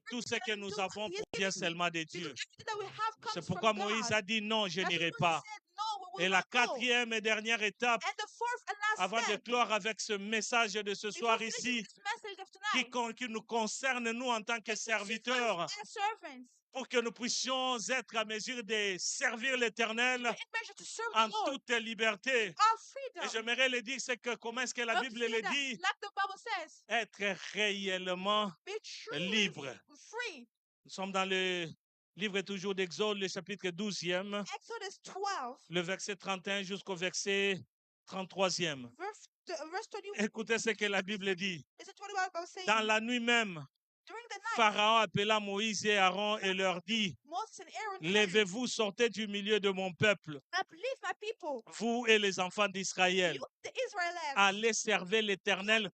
tout ce que nous do- avons He has provient given- seulement de because Dieu. everything that we have C'est comes pourquoi from Moïse God. a dit non, je That's why n'irai Moses pas. said, no, we will Et la not go. quatrième et dernière étape, And the fourth and last avant de step, clore avec ce message de ce before soir finishing ici, this message of tonight, qui nous concerne, nous, en tant que it concerns us serviteurs, as servants, pour que nous puissions être à mesure de servir l'Éternel in measure to serve en the Lord, toute liberté. our Et freedom. j'aimerais le dire, c'est que comment est-ce que la Not to Bible say le that, dit? like the Bible says, Être réellement be truly libre. free. Nous sommes dans le livre toujours d'Exode, le chapitre 12e, Exodus 12, le verset 31 jusqu'au verset 33e. verse 21. Écoutez ce que la Bible dit. Is it 21 Bible saying? Dans la nuit même, During the night, Pharaon appela Moïse et Aaron et leur dit, Moses and Aaron came, levez-vous, sortez du milieu de mon peuple, uplift my people, vous et les enfants d'Israël. you the Israelites, Allez servir l'Éternel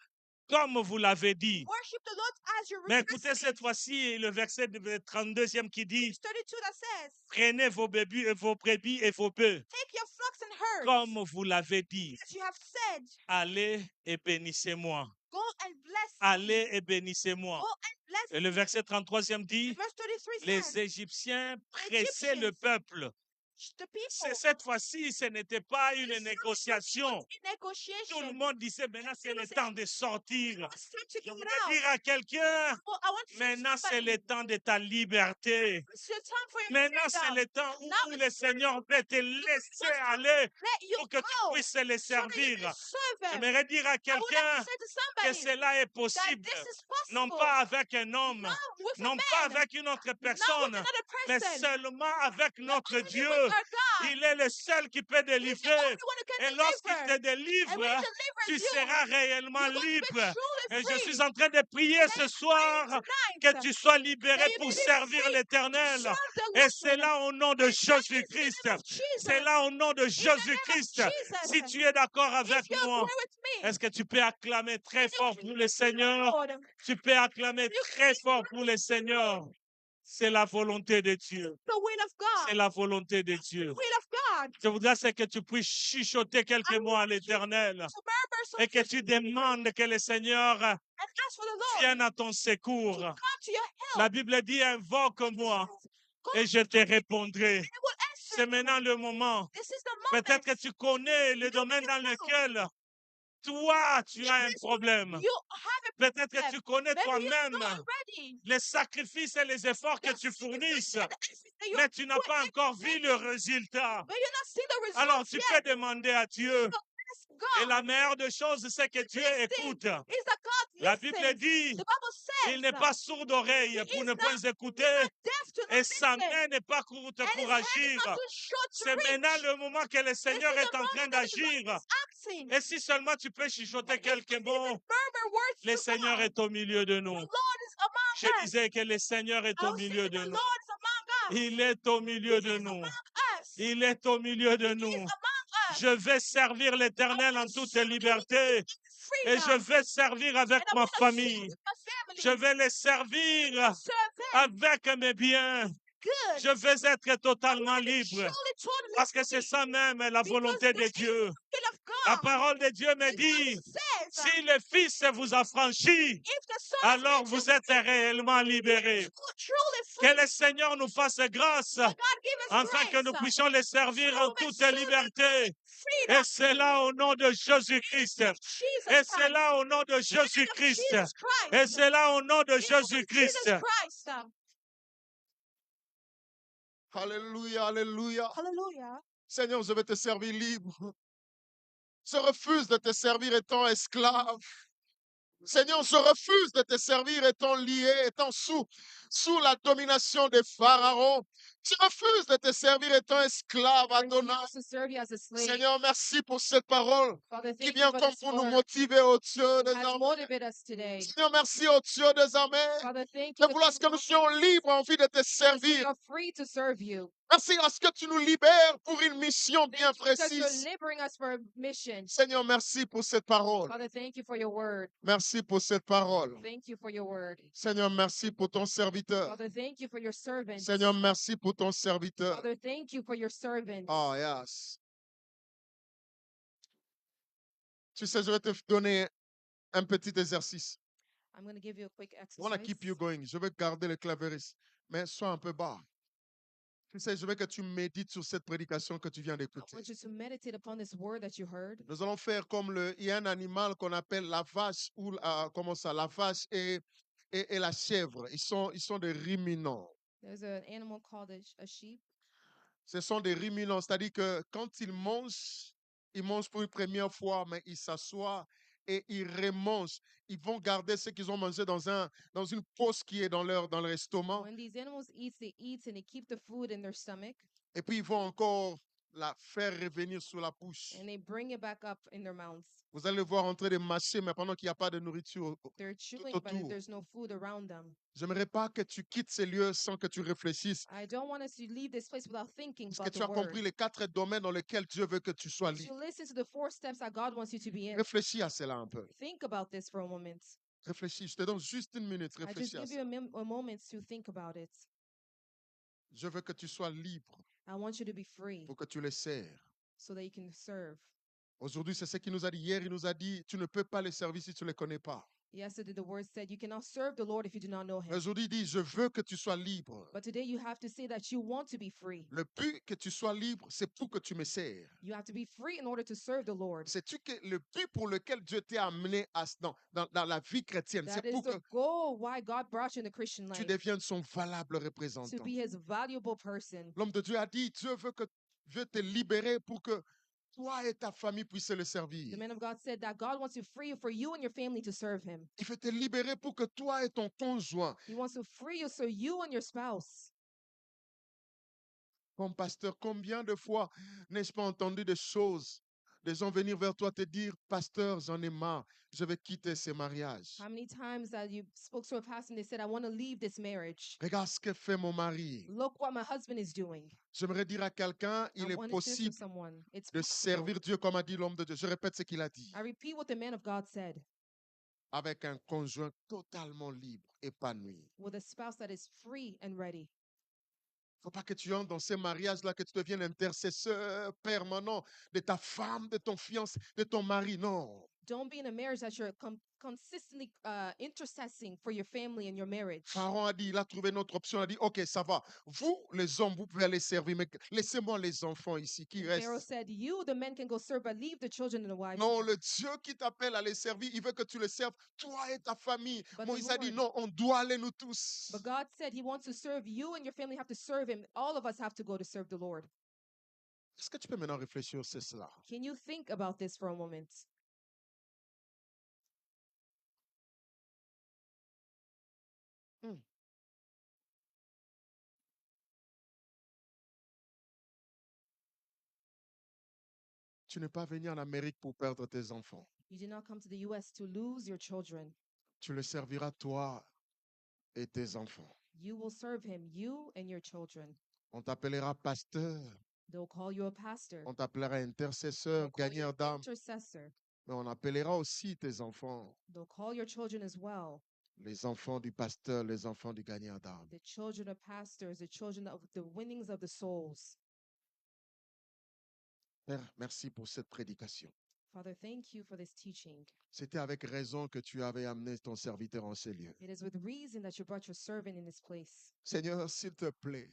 comme vous l'avez dit. worship the Lord as you Mais écoutez requested. cette fois-ci le verset 32e qui dit, Verse 32 that says, prenez vos brebis et vos bœufs take your flocks and herds, comme vous l'avez dit. as you have said, Allez et bénissez-moi. go and bless me. Allez et bénissez-moi. Go and bless Et le me. verset 33e dit, Verse 33 les says, Égyptiens pressaient le Egyptians, peuple. the people, Cette fois-ci, ce n'était pas une this time it négociation. was a negotiation. Tout le monde disait, maintenant c'est le temps de sortir. It's time to Je get voulais out. dire à quelqu'un, Well, I want to say to maintenant c'est somebody, le temps de ta liberté. it's the time for your Maintenant c'est freedom. le temps où Now le Seigneur veut te laisser aller Let you pour que tu go puisses le so that you servir. can serve them. J'aimerais dire à I would like quelqu'un to say to que somebody cela est that possible, this is non possible, pas avec un homme, not with non a pas man, avec une autre not with personne, another mais person, seulement avec but notre only Dieu. with our God. Il est le seul qui peut He's the délivrer. only one who can Et lorsqu'il deliver. te And when délivre, he tu delivers you, seras réellement you're going to be libre. truly Et je free. suis en train de prier And ce I'm soir praying que tonight tu sois that libéré you pour may be servir free to l'Éternel. serve the Et c'est Lord. là au nom de And that is in the Jésus-Christ. name of C'est Jesus. là au nom de In the name of Jésus-Christ. Si Jesus. tu es d'accord avec If you moi, agree with me, est-ce que tu peux acclamer très then you fort can pour le praise the Seigneur? Lord. Tu peux acclamer You très can fort pour le praise the Seigneur. Lord. C'est la volonté de Dieu. The will of C'est God. la volonté de Dieu. The will of God. Je voudrais c'est que tu puisses chuchoter quelques I mots à want you l'Éternel to murmur some et que things tu demandes que le Seigneur and ask for the Lord vienne à ton to secours. come to your La help. Bible dit, invoque-moi Go et je te répondrai. and it will answer C'est you. maintenant le moment. This is the moment. Peut-être que tu connais le domaine dans lequel toi, tu as un problème. You have a Peut-être que problem. tu connais Maybe you toi-même know already les sacrifices et les efforts que the tu fournisses, sacrifice and the effort that you mais tu n'as put pas in, encore vu le résultat. but you're not seeing the results Alors tu yet. peux demander à Dieu. So ask Et God. la meilleure des choses, c'est que Dieu This thing écoute. is that God La Bible listens. dit, The Bible says il n'est pas sourd d'oreille he pour is ne not, point he's écouter, not deaf to not et sa listen, main n'est pas courte and his pour hand is agir. not too short to C'est maintenant reach. le moment que le This is Seigneur the est en moment train that the Lord d'agir. is acting. Et si seulement tu peux chuchoter And if quelques you can mots, even murmur words le to Seigneur God, est au milieu de the nous. Lord is among Je us. disais que le Seigneur est I au was milieu saying de the nous. Lord is among us. Il est au milieu He de is nous. among us. Il est au milieu de He is nous. among us. Je vais servir I l'Éternel want en to toute serve him liberté in et je freedom. vais servir avec And I ma want to serve famille. with my Je family. vais les servir Serve him avec mes biens. good. Je vais être I totalement want to be libre truly, totally parce que c'est free. ça même la Because volonté de that is Dieu. the will of La God. parole de Dieu me The dit, Bible says, si le Fils vous a franchi, if the Son has alors made vous you êtes free, réellement you libérés. are truly Que free. le Seigneur nous fasse grâce May God give us afin que grace nous puissions les servir so en we may toute serve Him liberté. in Et freedom. c'est là au nom de Jésus-Christ. Jesus Et c'est Christ. là au nom de In the name of Jésus-Christ. Jesus Et Christ. c'est là au nom de In the name of Jésus-Christ. Jesus Christ. Alléluia, alléluia. Hallelujah. Seigneur, je vais te servir libre. Je refuse de te servir étant esclave. Seigneur, je refuse de te servir étant lié, étant sous la domination des pharaons. Je refuse de te servir étant esclave, Adonai. To serve you as a slave. Seigneur, merci pour cette parole Father, qui thank vient you for comme this pour nous word motiver, oh Dieu des has armées. motivated us today. Seigneur, merci, oh Dieu des armées. Father, thank De you vouloir que nous soyons libres, envie de te because we servir. are free to serve you. Merci à ce que tu nous libères pour une mission bien Thank you because you're précise. liberating us for a mission. Seigneur, merci pour cette parole. Father, thank you for your word. Merci pour cette parole. Thank you for your word. Seigneur, merci pour ton serviteur. Father, thank you for your servant. Seigneur, merci pour ton serviteur. Father, thank you for your servant. Oh, yes. Tu sais, je vais te donner un petit exercice. I'm going to give you a quick I want to exercise. keep you going. Je vais garder le clavériste, mais sois un peu bas. Tu sais, je veux que tu médites sur cette prédication que tu viens I d'écouter. want you to meditate upon this word that you heard. Nous allons faire comme il y a un animal qu'on appelle la vache ou comment ça, la vache et la chèvre. Ils sont des ruminants. There's an animal called a sheep. Ce sont des ruminants, c'est-à-dire que quand ils mangent pour une première fois, mais ils s'assoient et ils remangent. Ils vont garder ce qu'ils ont mangé dans une poche qui est dans leur estomac. When these animals eat, they eat and they keep the food in their stomach Et puis ils vont encore la faire revenir sur la bouche. and they bring it back up in their mouths. Vous allez le voir en train de mâcher, mais pendant qu'il n'y a pas de nourriture They're chewing, but autour. there's no food around them. J'aimerais pas que tu quittes ces lieux sans que tu réfléchisses. I don't want us to leave this place without thinking Est-ce que about tu the as word. compris les 4 domaines dans lesquels Dieu veut que tu sois libre? To listen to the 4 steps that God wants you to be in. Réfléchis à cela un peu. Think about this for a moment. Réfléchis. Je te donne juste une minute. I just Réfléchis à give you ça. a moment to think about it. Je veux que tu sois libre I want you to be free pour que tu les sers. so that you can serve. Aujourd'hui, c'est ce qu'il nous a dit. Hier, il nous a dit, tu ne peux pas les servir si tu ne les connais pas. Yesterday, the word said, you cannot serve the Lord if you do not know him. Aujourd'hui, il dit, je veux que tu sois libre. But today, you have to say that you want to be free. Le but que tu sois libre, c'est pour que tu me sers. You have to be free in order to serve the Lord. Sais-tu que le but pour lequel Dieu t'a amené dans la vie chrétienne, That c'est is pour que the goal why God brought you in the Christian tu life, deviennes son valable to représentant. be his valuable person. L'homme de Dieu a dit, Dieu veut te libérer pour que toi et ta famille puissent le The servir. man of God said that God wants to free you for you and your family to serve him. Il veut te libérer pour que toi et ton conjoint, He wants to free you so you and your spouse. comme pasteur, combien de fois n'ai-je pas entendu des choses, des gens venir vers toi te dire, pasteur, j'en ai marre, je vais quitter ce mariage. How many times that you spoke to a pastor and they said, I want to leave this marriage. Regarde ce que fait mon mari. Look what my husband is doing. J'aimerais dire à quelqu'un, il I est want to say to possible someone, it's de possible. servir Dieu comme a dit l'homme de Dieu. Je répète ce qu'il a dit. I repeat what the man of God said, Avec un conjoint totalement libre, épanoui. with a spouse that is free and ready. Il ne faut pas que tu entres dans ces mariages-là, que tu deviennes intercesseur permanent de ta femme, de ton fiancé, de ton mari. Non. Don't be in a marriage that you're consistently intercessing for your family and your marriage. Pharaon a dit, il a trouvé notre option, il a dit, ok, ça va. Vous, les hommes, vous pouvez aller servir, mais laissez-moi les enfants ici qui And Pharaoh restent. said, you, the men, can go serve, but leave the children and the wives. Non, le Dieu qui t'appelle à les servir, il veut que tu les serves, toi et ta famille. But the Moïse a dit, Lord- non, on doit aller nous tous. But God said he wants to serve you and your family have to serve him. All of us have to go to serve the Lord. Est-ce que tu peux maintenant réfléchir sur cela? Can you think about this for a moment? Tu n'es pas venu en Amérique pour perdre tes enfants. You did not come to the U.S. to lose your children. Tu les serviras toi et tes enfants. You will serve him, you and your children. On t'appellera pasteur, They'll call you a pastor. on t'appellera intercesseur, They'll call you gagneur d'âme, intercessor. mais on appellera aussi tes enfants, They'll call your children as well. les enfants du pasteur, les enfants du gagneur d'âme. The children of pastors, the children of the winnings of the souls. Père, merci pour cette prédication. Father, thank you for this teaching. C'était avec raison que tu avais amené ton serviteur en ces lieux. It is with reason that you brought your servant in this place. Seigneur, s'il te plaît,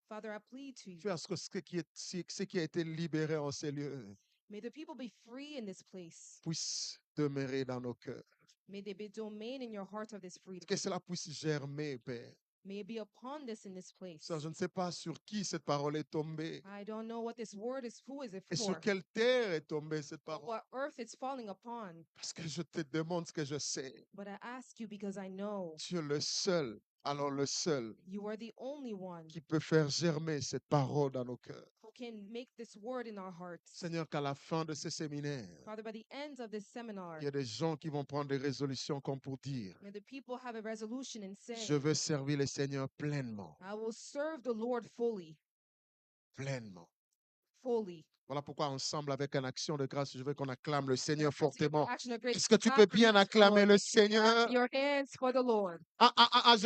Father, I plead to you. fais à ce que ce qui a été libéré en ces lieux May the people be free in this place. puisse demeurer dans nos cœurs. May they be domain in your heart of this freedom. Que cela puisse germer, Père. May it be upon this in this place. Seigneur, je ne sais pas sur qui cette parole est tombée I don't know what this word is. Who is it et for? sur quelle terre est tombée cette parole. What earth it's falling upon. Parce que je te demande ce que je sais. But I ask you because I know Tu es le seul, alors le seul you are the only one qui peut faire germer cette parole dans nos cœurs. who can make this word in our hearts. Seigneur, qu'à la fin de ce séminaire, Father, by the end of this seminar, il y a des gens qui vont prendre des résolutions comme pour dire, may the people have a resolution and say, je veux servir le Seigneur pleinement, I will serve the Lord fully, pleinement. fully. Voilà pourquoi ensemble, avec une action de grâce, je veux qu'on acclame le Seigneur Let's take fortement. action of grace. Est-ce que tu Clap peux your bien hands for the acclamer Lord. le Seigneur? Your hands for the Lord. Ah, ah, ah, ah,